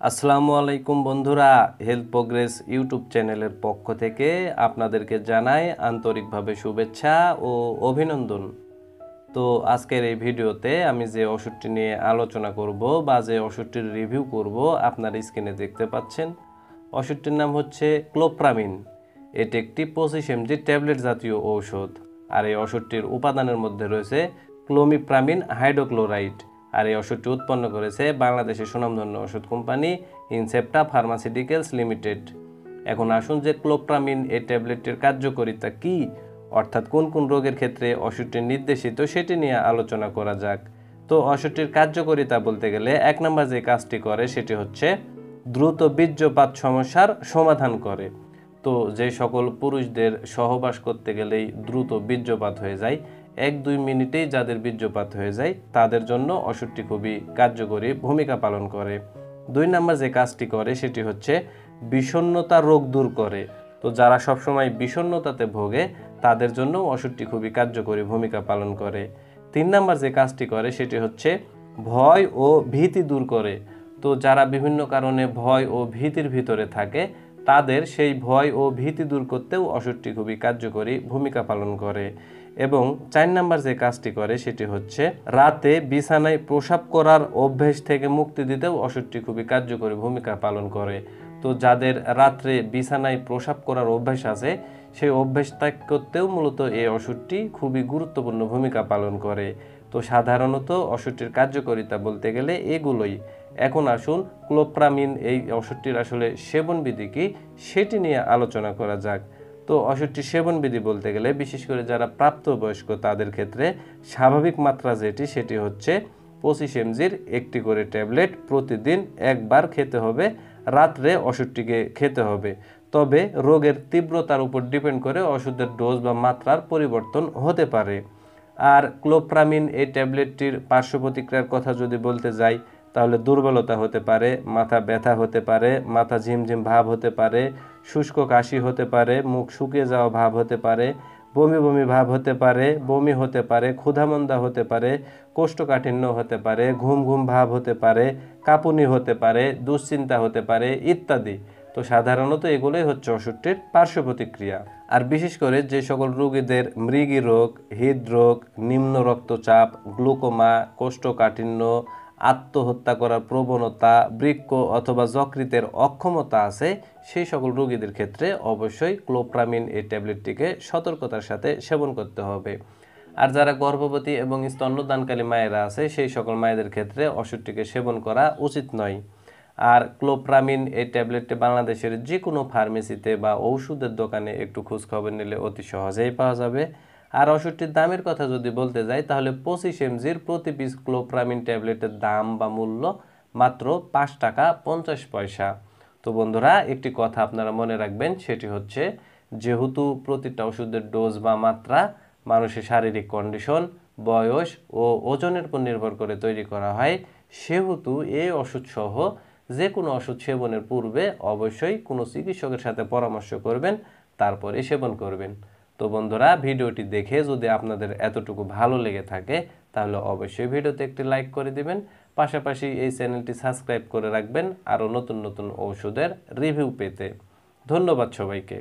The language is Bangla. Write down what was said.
আসসালামু আলাইকুম বন্ধুরা, হেলথ প্রোগ্রেস ইউটিউব চ্যানেলের পক্ষ থেকে আপনাদেরকে জানাই আন্তরিকভাবে শুভেচ্ছা ও অভিনন্দন। তো আজকের এই ভিডিওতে আমি যে ওষুধটি নিয়ে আলোচনা করব বা যে ওষুধটির রিভিউ করব আপনার স্ক্রিনে দেখতে পাচ্ছেন। ওষুধটির নাম হচ্ছে ক্লোপ্রামিন। এটি একটি 25 mg ট্যাবলেট জাতীয় ঔষধ। আর এই ওষুধটির উপাদানের মধ্যে রয়েছে ক্লোমিপ্রামিন হাইড্রোক্লোরাইড। আর এই ওষুধটি উৎপন্ন করেছে বাংলাদেশের সুনামধন্য ওষুধ কোম্পানি ইনসেপ্টা ফার্মাসিউটিক্যালস লিমিটেড। এখন আসুন যে ক্লোপ্রামিন এই ট্যাবলেটটির কার্যকারিতা কী, অর্থাৎ কোন কোন রোগের ক্ষেত্রে ওষুধটি নির্দেশিত সেটি নিয়ে আলোচনা করা যাক। তো ওষুধটির কার্যকারিতা বলতে গেলে 1 নম্বর যে কাজটি করে সেটি হচ্ছে দ্রুত বীর্যপাত সমস্যার সমাধান করে। তো যে সকল পুরুষদের সহবাস করতে গেলেই দ্রুত বীর্যপাত হয়ে যায়, 1-2 মিনিটেই যাদের বীর্যপাত হয়ে যায় তাদের জন্য ওষুধটি খুবই কার্যকরী ভূমিকা পালন করে। 2 নম্বর যে কাজটি করে সেটি হচ্ছে বিষণ্ণতা রোগ দূর করে। তো যারা সবসময় বিষণ্ণতাতে ভোগে তাদের জন্য ওষুধটি খুবই কার্যকরী ভূমিকা পালন করে। 3 নম্বর যে কাজটি করে সেটি হচ্ছে ভয় ও ভীতি দূর করে। তো যারা বিভিন্ন কারণে ভয় ও ভীতির ভিতরে থাকে তাদের সেই ভয় ও ভীতি দূর করতেও ওষুধটি খুবই কার্যকরী ভূমিকা পালন করে। এবং 4 নম্বর যে কাজটি করে সেটি হচ্ছে রাতে বিছানায় প্রস্রাব করার অভ্যেস থেকে মুক্তি দিতেও ওষুধটি খুবই কার্যকরী ভূমিকা পালন করে। তো যাদের রাত্রে বিছানায় প্রস্রাব করার অভ্যাস আছে সেই অভ্যাস ত্যাগ করতেও মূলত এই ওষুধটি খুবই গুরুত্বপূর্ণ ভূমিকা পালন করে। তো সাধারণত ওষুধটির কার্যকারিতা বলতে গেলে এগুলোই। এখন আসুন ক্লোপ্রামিন এই ওষুধটির আসলে সেবনবিধি কি সেটি নিয়ে আলোচনা করা যাক। তো ওষুধটির সেবনবিধি বলতে গেলে বিশেষ করে যারা প্রাপ্তবয়স্ক তাদের ক্ষেত্রে স্বাভাবিক মাত্রা যেটি সেটি হচ্ছে 25 mgর একটি করে ট্যাবলেট প্রতিদিন একবার খেতে হবে। রাত্রে ওষুধটিকে খেতে হবে। তবে রোগের তীব্রতার উপর ডিপেন্ড করে ওষুধের ডোজ বা মাত্রার পরিবর্তন হতে পারে। আর ক্লোপ্রামিন এই ট্যাবলেটটির পার্শ্ব প্রতিক্রিয়ার কথা যদি বলতে যাই তাহলে দুর্বলতা হতে পারে, মাথা ব্যথা হতে পারে, মাথা ঝিমঝিম ভাব হতে পারে, শুষ্ক কাশি হতে পারে, মুখ শুকিয়ে যাওয়া ভাব হতে পারে, বমি বমি ভাব হতে পারে, বমি হতে পারে, ক্ষুধামন্দা হতে পারে, কোষ্ঠকাঠিন্য হতে পারে, ঘুম ঘুম ভাব হতে পারে, কাঁপুনি হতে পারে, দুশ্চিন্তা হতে পারে ইত্যাদি। তো সাধারণত এগুলোই হচ্ছে ওষুধটির পার্শ্ব প্রতিক্রিয়া। আর বিশেষ করে যে সকল রোগীদের মৃগী রোগ, হৃদরোগ, নিম্ন রক্তচাপ, গ্লুকোমা, কোষ্ঠকাঠিন্য, আত্মহত্যা করার প্রবণতা, বৃক্ক অথবা যকৃতের অক্ষমতা আছে সেই সকল রোগীদের ক্ষেত্রে অবশ্যই ক্লোপ্রামিন এই ট্যাবলেটটিকে সতর্কতার সাথে সেবন করতে হবে। আর যারা গর্ভবতী এবং স্তন্যদানকারী মায়েরা আছে সেই সকল মায়েদের ক্ষেত্রে ওষুধটিকে সেবন করা উচিত নয়। আর ক্লোপ্রামিন এই ট্যাবলেটটি বাংলাদেশের যে কোনো ফার্মেসিতে বা ঔষধের দোকানে একটু খোঁজখবর নিলে অতি সহজেই পাওয়া যাবে। আর ওষুধটির দামের কথা যদি বলতে যাই তাহলে 25 mgর প্রতি পিস ক্লোপ্রামিন ট্যাবলেটের দাম বা মূল্য মাত্র 5 টাকা 50 পয়সা। তো বন্ধুরা একটি কথা আপনারা মনে রাখবেন সেটি হচ্ছে যেহেতু প্রতিটা ওষুধের ডোজ বা মাত্রা মানুষের শারীরিক কন্ডিশন, বয়স ও ওজনের উপর নির্ভর করে তৈরি করা হয়, সেহেতু এই ওষুধসহ যে কোনো ওষুধ সেবনের পূর্বে অবশ্যই কোনো চিকিৎসকের সাথে পরামর্শ করবেন, তারপরে সেবন করবেন। তো বন্ধুরা ভিডিওটি দেখে যদি আপনাদের এতটুকু ভালো লেগে থাকে তাহলে অবশ্যই ভিডিওতে একটি লাইক করে দিবেন। পাশাপাশি এই চ্যানেলটি সাবস্ক্রাইব করে রাখবেন আরও নতুন নতুন ওষুধের রিভিউ পেতে। ধন্যবাদ সবাইকে।